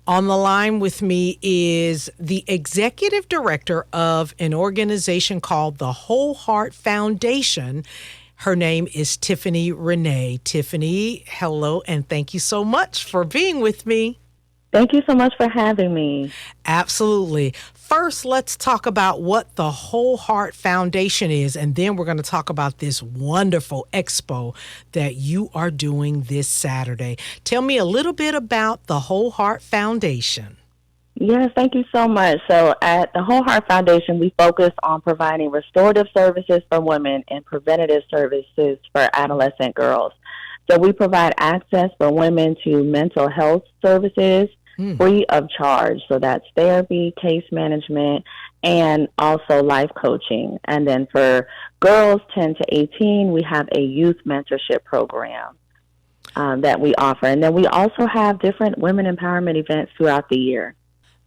On the line with me is the executive director of an organization called the Whole Heart Foundation. Her name is Tiffany Rene. Tiffany, hello, and thank you so much for being with me. Thank you so much for having me. Absolutely. First, let's talk about what the Whole Heart Foundation is, and then we're going to talk about this wonderful expo that you are doing this Saturday. Tell me a little bit about the Whole Heart Foundation. Yes, thank you so much. So at the Whole Heart Foundation, we focus on providing restorative services for women and preventative services for adolescent girls. So we provide access for women to mental health services free of charge. So that's therapy, case management, and also life coaching. And then for girls 10 to 18, we have a youth mentorship program that we offer. And then we also have different women empowerment events throughout the year.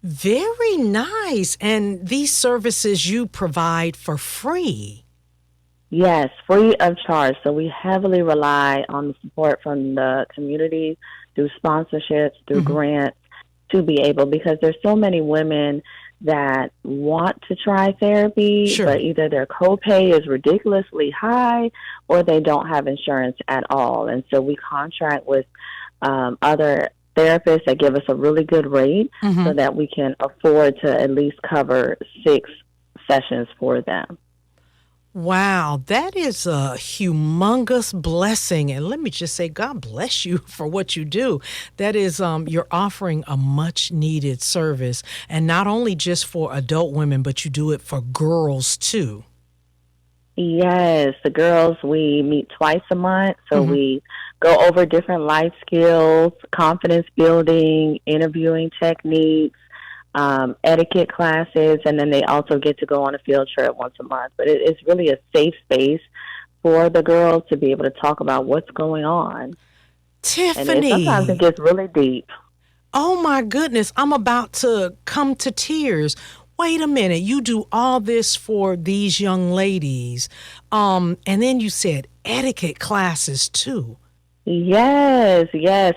Very nice. And these services you provide for free. Yes, free of charge. So we heavily rely on the support from the community through sponsorships, through grants, to be able, because there's so many women that want to try therapy, but either their copay is ridiculously high or they don't have insurance at all. And so we contract with other therapists that give us a really good rate so that we can afford to at least cover 6 sessions for them. Wow, that is a humongous blessing. And let me just say, God bless you for what you do. That is, you're offering a much needed service. And not only just for adult women, but you do it for girls too. Yes, the girls, we meet twice a month. So we go over different life skills, confidence building, interviewing techniques, etiquette classes, and then they also get to go on a field trip once a month. But it's really a safe space for the girls to be able to talk about what's going on. Tiffany. And sometimes it gets really deep. Oh my goodness, I'm about to come to tears. Wait a minute, you do all this for these young ladies. And then you said etiquette classes too. Yes.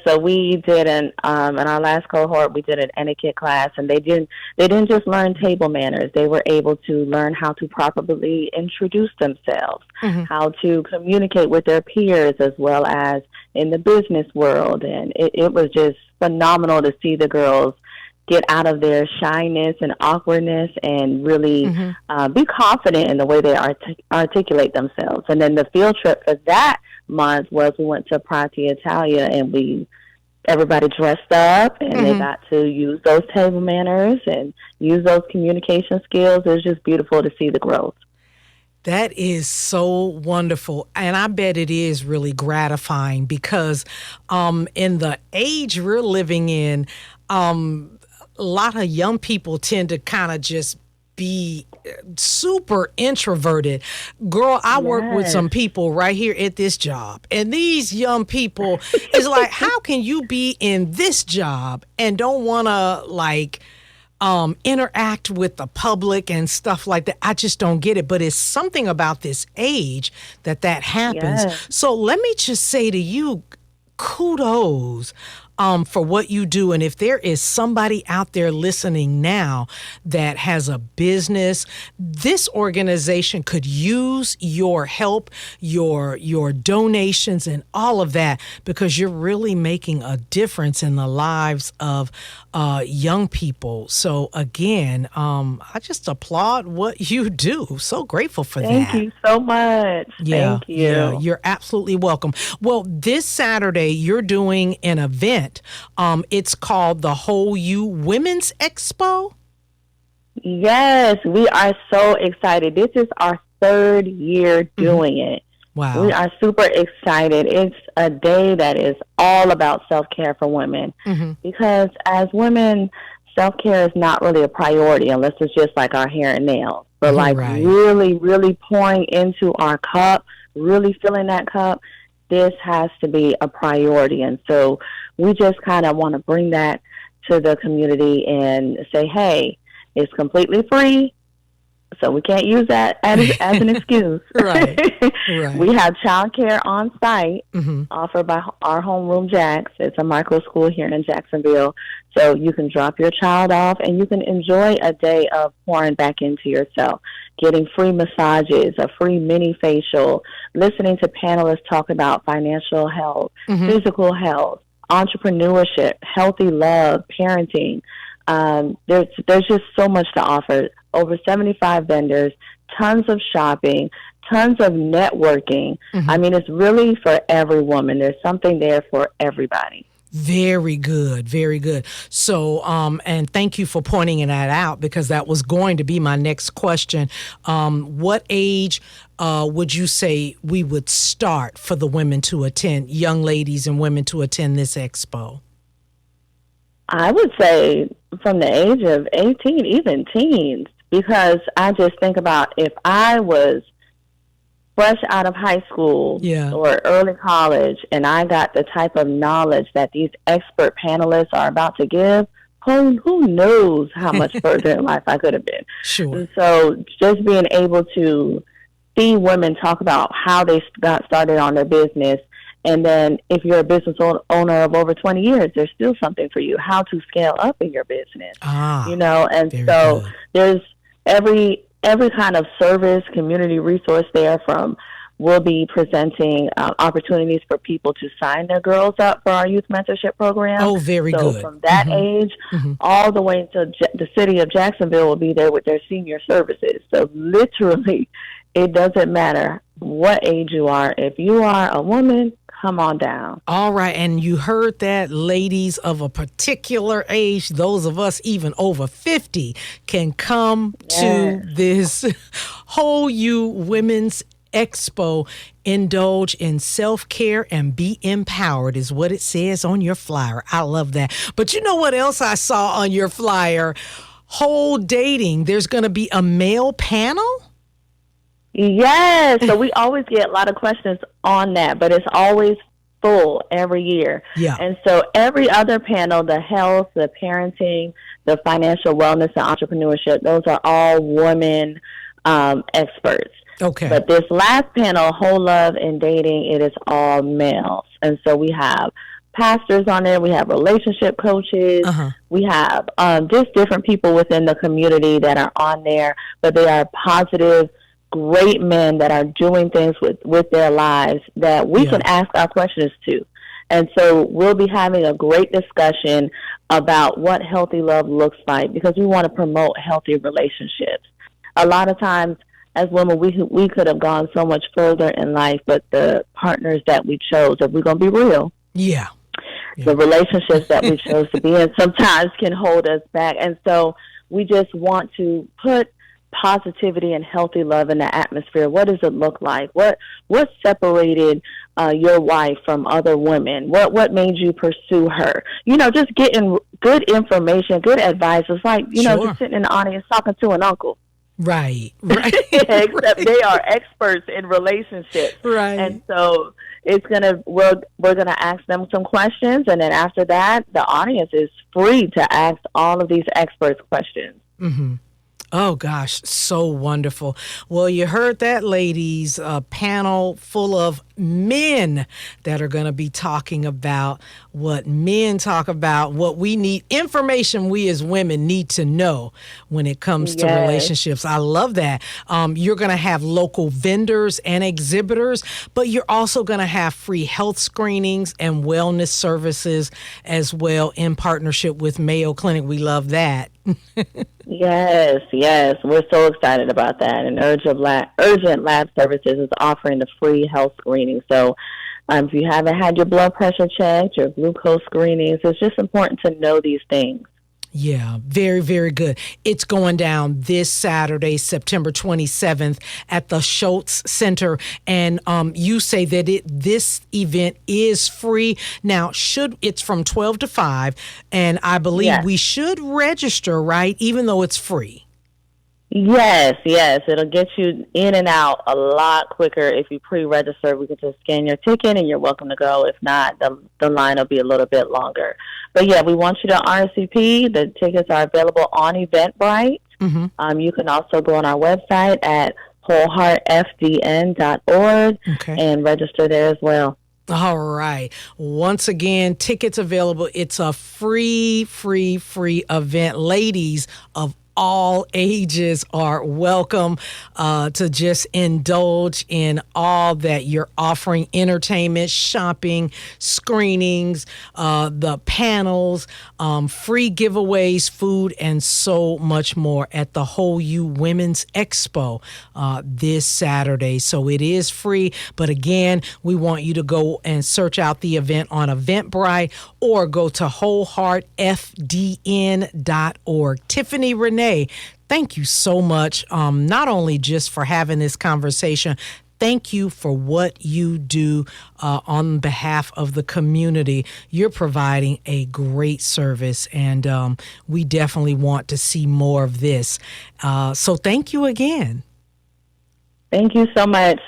So we did in our last cohort, we did an etiquette class, and they didn't just learn table manners. They were able to learn how to properly introduce themselves, how to communicate with their peers, as well as in the business world. And it was just phenomenal to see the girls get out of their shyness and awkwardness and really be confident in the way they articulate themselves. And then the field trip for that month was we went to Prati, Italia, and everybody dressed up, and they got to use those table manners and use those communication skills. It was just beautiful to see the growth. That is so wonderful. And I bet it is really gratifying because in the age we're living in, a lot of young people tend to kind of just be super introverted. Girl, I work with some people right here at this job, and these young people is like, how can you be in this job and don't want to interact with the public and stuff like that? I just don't get it. But it's something about this age that happens. So let me just say to you, kudos for what you do. And if there is somebody out there listening now that has a business, this organization could use your help, your donations and all of that, because you're really making a difference in the lives of young people. So again, I just applaud what you do. So grateful for that. Thank you so much. Thank you. Yeah, you're absolutely welcome. Well, this Saturday, you're doing an event. It's called the Whole You Women's Expo. Yes, we are so excited. This is our 3rd year doing it. Wow. We are super excited. It's a day that is all about self-care for women because as women, self-care is not really a priority unless it's just like our hair and nails. But really, really pouring into our cup, really filling that cup, this has to be a priority. And so we just kind of want to bring that to the community and say, hey, it's completely free. So we can't use that as an excuse. Right. Right. We have childcare on site Mm-hmm. offered by our homeroom Jacks. It's a micro school here in Jacksonville. So you can drop your child off and you can enjoy a day of pouring back into yourself, getting free massages, a free mini facial, listening to panelists talk about financial health, Mm-hmm. physical health, entrepreneurship, healthy love, parenting. There's just so much to offer. Over 75 vendors, tons of shopping, tons of networking. I Mm-hmm. mean, it's really for every woman. There's something there for everybody. Very good, very good. So, and thank you for pointing that out because that was going to be my next question. What age would you say we would start for the women to attend, young ladies and women to attend this expo? I would say from the age of 18, even teens, because I just think about if I was fresh out of high school Yeah. or early college and I got the type of knowledge that these expert panelists are about to give, who knows how much further in life I could have been. Sure. And so just being able to see women talk about how they got started on their business. And then if you're a business owner of over 20 years, there's still something for you, how to scale up in your business, Ah, and very so good. there's every kind of service, community resource there from we'll be presenting opportunities for people to sign their girls up for our youth mentorship program. Oh, very So good. from that age Mm-hmm. all the way to the city of Jacksonville will be there with their senior services. So literally, it doesn't matter what age you are. If you are a woman, come on down. All right. And you heard that, ladies of a particular age, those of us even over 50, can come to Yes. this Whole You Women's Expo. Indulge in self-care and be empowered is what it says on your flyer. I love that. But you know what else I saw on your flyer? Whole dating. There's going to be a male panel? Yes. So we always get a lot of questions on that, but it's always full every year. Yeah. And so every other panel, the health, the parenting, the financial wellness, and entrepreneurship, those are all women experts. Okay. But this last panel, Whole Love and Dating, it is all males. And so we have pastors on there. We have relationship coaches. Uh-huh. We have just different people within the community that are on there, but they are positive, great men that are doing things with their lives that we can ask our questions to. And so we'll be having a great discussion about what healthy love looks like because we want to promote healthy relationships. A lot of times, as women, we could have gone so much further in life, but the partners that we chose, if we're going to be real, Yeah. the relationships that we chose to be in sometimes can hold us back. And so we just want to put positivity and healthy love in the atmosphere. What does it look like? What separated your wife from other women? What made you pursue her? Just getting good information, good advice. It's like, Sure. just sitting in the audience talking to an uncle. Right. Right. Except they are experts in relationships. Right. And so we're gonna ask them some questions, and then after that, the audience is free to ask all of these experts questions. Mm-hmm. Oh, gosh, so wonderful. Well, you heard that, ladies, a panel full of men that are going to be talking about what men talk about, what we need, information we as women need to know when it comes to Yes. relationships. I love that. You're going to have local vendors and exhibitors, but you're also going to have free health screenings and wellness services as well in partnership with Mayo Clinic. We love that. Yes, we're so excited about that. And Urgent Lab Services is offering the free health screening. So if you haven't had your blood pressure checked, your glucose screenings, it's just important to know these things. Yeah, very, very good. It's going down this Saturday, September 27th at the Schultz Center. And you say that this event is free. Now, it's from 12 to 5, and I believe Yes. we should register, right, even though it's free. Yes. It'll get you in and out a lot quicker. If you pre-register, we can just scan your ticket and you're welcome to go. If not, the line will be a little bit longer. But yeah, we want you to RSVP. The tickets are available on Eventbrite. You can also go on our website at wholeheartfdn.org Okay. and register there as well. All right. Once again, tickets available. It's a free event. Ladies of all ages are welcome to just indulge in all that you're offering: entertainment, shopping, screenings, the panels, free giveaways, food, and so much more at the Whole You Women's Expo this Saturday. So it is free, but again, we want you to go and search out the event on Eventbrite or go to wholeheartfdn.org. Tiffany Rene, thank you so much, not only just for having this conversation. Thank you for what you do on behalf of the community. You're providing a great service, and we definitely want to see more of this. So thank you again. Thank you so much.